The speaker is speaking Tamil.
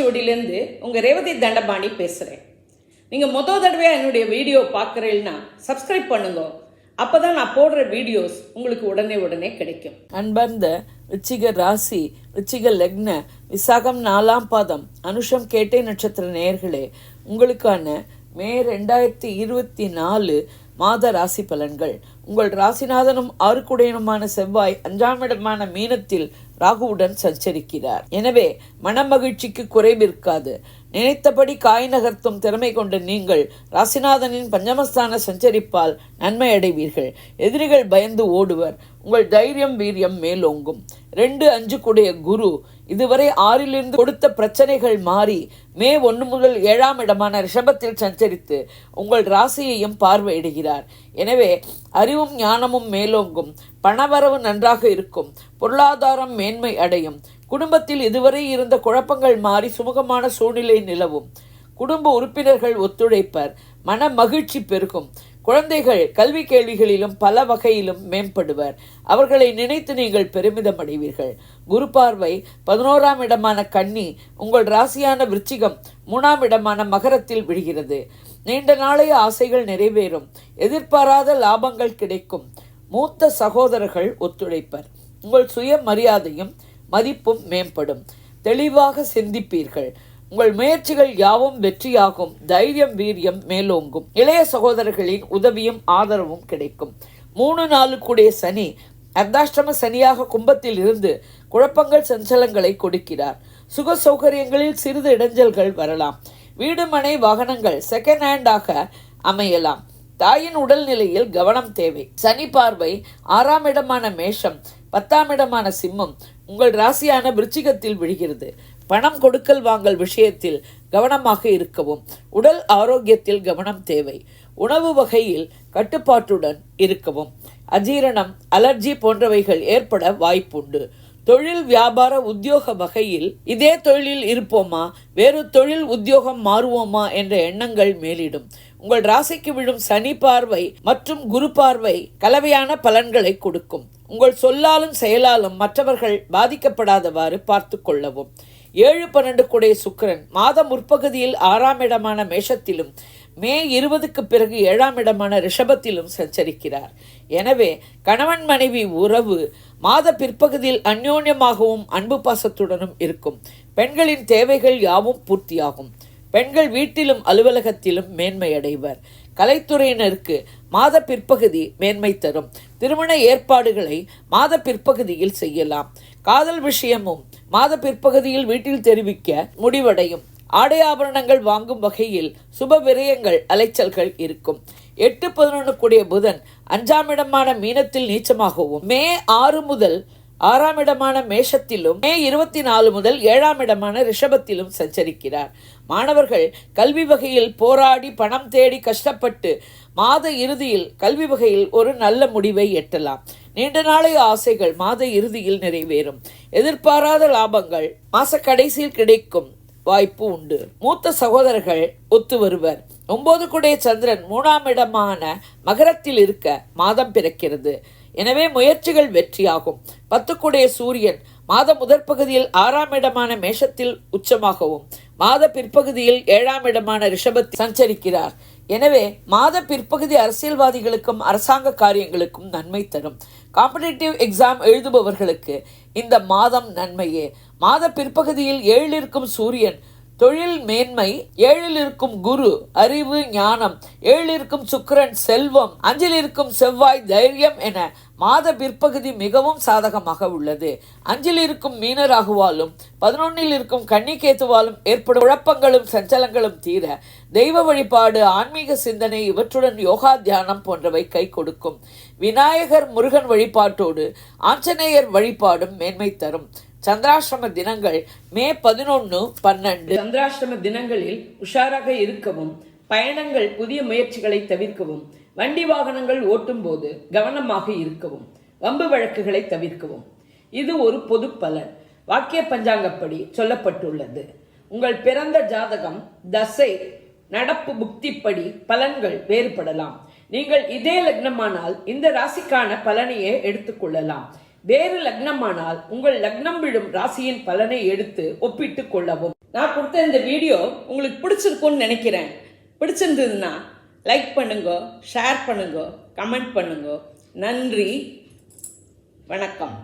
ஓலைச்சுவடியிலேருந்து உங்கள் ரேவதி தண்டபாணி பேசுகிறேன். நீங்கள் தடவையாக என்னுடைய வீடியோ பார்க்குறீங்கன்னா சப்ஸ்கிரைப் பண்ணுங்க. அப்போ தான் நான் போடுற வீடியோஸ் உங்களுக்கு உடனே கிடைக்கும். அன்பார்ந்த ரிச்சிக ராசி, ரிச்சிக லக்ன, விசாகம் 4ஆம் பாதம், அனுஷம் கேட்டை நட்சத்திர நேயர்களே, உங்களுக்கான மே 2024 மாத ராசி பலன்கள். உங்கள் ராசிநாதனும் ஆறுக்குடையனுமான செவ்வாய் 5ஆம் இடமான மீனத்தில் ராகுவுடன் சஞ்சரிக்கிறார். எனவே மனமகிழ்ச்சிக்கு குறைவிருக்காது. நினைத்தபடி காய் நகர்த்தும் திறமை கொண்ட நீங்கள் ராசிநாதனின் பஞ்சமஸ்தான சஞ்சரிப்பால் நன்மை அடைவீர்கள். எதிரிகள் பயந்து ஓடுவர். உங்கள் தைரியம் வீரியம் மேலோங்கும். 2-5 கூடிய குரு இதுவரை 6லிருந்து கொடுத்த பிரச்சனைகள் மாறி மே 1 முதல் 7ஆம் இடமான ரிஷபத்தில் சஞ்சரித்து உங்கள் ராசியையும் பார்வையிடுகிறார். எனவே அறிவும் ஞானமும் மேலோங்கும். பணவரவு நன்றாக இருக்கும். பொருளாதாரம் மேன்மை அடையும். குடும்பத்தில் இதுவரை இருந்த குழப்பங்கள் மாறி சுமூகமான சூழ்நிலை நிலவும். குடும்ப உறுப்பினர்கள் ஒத்துழைப்பர். மன மகிழ்ச்சி பெருகும். குழந்தைகள் கல்வி கேள்விகளிலும் பல வகையிலும் மேம்படுவர். அவர்களை நினைத்து நீங்கள் பெருமிதம் அடைவீர்கள். குரு பார்வை 11ஆம் இடமான கன்னி உங்கள் ராசியான விருச்சிகம் 3ஆம் இடமான மகரத்தில் விழுகிறது. நீண்ட நாளைய ஆசைகள் நிறைவேறும். எதிர்பாராத லாபங்கள் கிடைக்கும். மூத்த சகோதரர்கள் ஒத்துழைப்பர். உங்கள் சுய மரியாதையும் மதிப்பும் மேம்படும். தெளிவாக சிந்திப்பீர்கள். உங்கள் முயற்சிகள் யாவும் வெற்றியாகும். தைரியம் வீரியம் மேலோங்கும். இளைய சகோதரர்களின் உதவியும் ஆதரவும் கிடைக்கும். 3-4 கூடிய சனி அர்த்தாஷ்டம சனியாக கும்பத்தில் இருந்து குழப்பங்கள் சஞ்சலங்களை கொடுக்கிறார். சுக சௌகரியங்களில் சிறிது இடைஞ்சல்கள் வரலாம். வீடு மனை வாகனங்கள் செகண்ட் ஹேண்டாக அமையலாம். தாயின் உடல்நிலையில் கவனம் தேவை. சனி பார்வை 6ஆம் இடமான மேஷம் 10ஆம் இடமான சிம்மம் உங்கள் ராசியான விருச்சிகத்தில் விழுகிறது. பணம் கொடுக்கல் வாங்கல் விஷயத்தில் கவனமாக இருக்கவும். உடல் ஆரோக்கியத்தில் கவனம் தேவை. உணவு வகையில் கட்டுப்பாட்டுடன் இருக்கவும். அஜீரணம், அலர்ஜி போன்றவைகள் ஏற்பட வாய்ப்புண்டு. தொழில் வியாபார உத்தியோக வகையில் இதே தொழிலில் இருப்போமா, வேறு தொழில் உத்தியோகம் மாறுவோமா என்ற எண்ணங்கள் மேலிடும். உங்கள் ராசிக்கு விழும் சனி பார்வை மற்றும் குரு பார்வை கலவையான பலன்களை கொடுக்கும். உங்கள் சொல்லாலும் செயலாலும் மற்றவர்கள் பாதிக்கப்படாதவாறு பார்த்து கொள்ளவும். 7-12 கூடிய சுக்கிரன் மாதம் முற்பகுதியில் 6ஆம் இடமான மேஷத்திலும் மே 20க்கு பிறகு 7ஆம் இடமான ரிஷபத்திலும் சஞ்சரிக்கிறார். எனவே கணவன் மனைவி உறவு மாத பிற்பகுதியில் அந்யோன்யமாகவும் அன்பு பாசத்துடனும் இருக்கும். பெண்களின் தேவைகள் யாவும் பூர்த்தியாகும். பெண்கள் வீட்டிலும் அலுவலகத்திலும் மேன்மை அடைவர். கலைத்துறையினருக்கு மாத பிற்பகுதி மேன்மை தரும். திருமண ஏற்பாடுகளை மாத பிற்பகுதியில் செய்யலாம். காதல் விஷயமும் மாத பிற்பகுதியில் வீட்டில் தெரிவிக்க முடிவடையும். ஆடை ஆபரணங்கள் வாங்கும் வகையில் சுப விரயங்கள் அலைச்சல்கள் இருக்கும். 8-11 கூடிய புதன் 5ஆம் இடமான மீனத்தில் நீச்சமாகவும் மே 6 முதல் 6ஆம் இடமான மேஷத்திலும் மே 24 முதல் 7ஆம் இடமான ரிஷபத்திலும் சஞ்சரிக்கிறார். மாணவர்கள் கல்வி வகையில் போராடி பணம் தேடி கஷ்டப்பட்டு மாத இறுதியில் கல்வி வகையில் ஒரு நல்ல முடிவை எட்டலாம். நீண்ட நாளைய ஆசைகள் மாத இறுதியில் நிறைவேறும். எதிர்பாராத லாபங்கள் மாச கடைசியில் கிடைக்கும் வாய்ப்பு உண்டு. மூத்த சகோதரர்கள் ஒத்து வருவர். 9 கூடிய சந்திரன் 3ஆம் இடமான மகரத்தில் இருக்க மாதம் பிறக்கிறது. எனவே முயற்சிகள் வெற்றியாகும். 10 கூடிய சூரியன் மாத முதற் பகுதியில் 6ஆம் இடமான மேஷத்தில் உச்சமாகவும் மாத பிற்பகுதியில் 7ஆம் இடமான ரிஷபத்தில் சஞ்சரிக்கிறார். எனவே மாத பிற்பகுதி அரசியல்வாதிகளுக்கும் அரசாங்க காரியங்களுக்கும் நன்மை தரும். காம்படிட்டிவ் எக்ஸாம் எழுதுபவர்களுக்கு இந்த மாதம் நன்மையே. மாத பிற்பகுதியில் 7ல் இருக்கும் சூரியன் தொழில் மேன்மை, 7ல் இருக்கும் குரு அறிவு ஞானம், 7ல் இருக்கும் சுக்கிரன் செல்வம், 5ல் இருக்கும் செவ்வாய் தைரியம் என மாத பிற்பகுதி மிகவும் சாதகமாக உள்ளது. 5ல் இருக்கும் மீனராகுவாலும் 11ல் இருக்கும் கன்னிகேத்துவாலும் ஏற்படும் குழப்பங்களும் சஞ்சலங்களும் தீர தெய்வ வழிபாடு, ஆன்மீக சிந்தனை இவற்றுடன் யோகா தியானம் போன்றவை கை கொடுக்கும். விநாயகர் முருகன் வழிபாட்டோடு ஆஞ்சநேயர் வழிபாடும் மேன்மை தரும். சந்திராஷ்டம தினங்கள் மே 11-12. சந்திராஷ்டம தினங்களில் உஷாராக இருக்கவும், பயணங்கள் புதிய முயற்சிகளை தவிர்க்கவும், வண்டி வாகனங்கள் ஓட்டும் போது கவனமாக இருக்கவும், வம்பு வழக்குகளை தவிர்க்கவும். இது ஒரு பொது பலன். வாக்கிய பஞ்சாங்கப்படி சொல்லப்பட்டுள்ளது. உங்கள் பிறந்த ஜாதகம், தசை, நடப்பு புக்திப்படி பலன்கள் வேறுபடலாம். நீங்கள் இதே லக்னமானால் இந்த ராசிக்கான பலனையே எடுத்துக்கொள்ளலாம். வேறு லக்னமானால் உங்கள் லக்னம் விழும் ராசியின் பலனை எடுத்து ஒப்பிட்டுக் கொள்ளவும். நான் கொடுத்த இந்த வீடியோ உங்களுக்கு பிடிச்சிருக்கும்னு நினைக்கிறேன். பிடிச்சிருந்ததுன்னா லைக் பண்ணுங்க, ஷேர் பண்ணுங்க, கமெண்ட் பண்ணுங்க. நன்றி, வணக்கம்.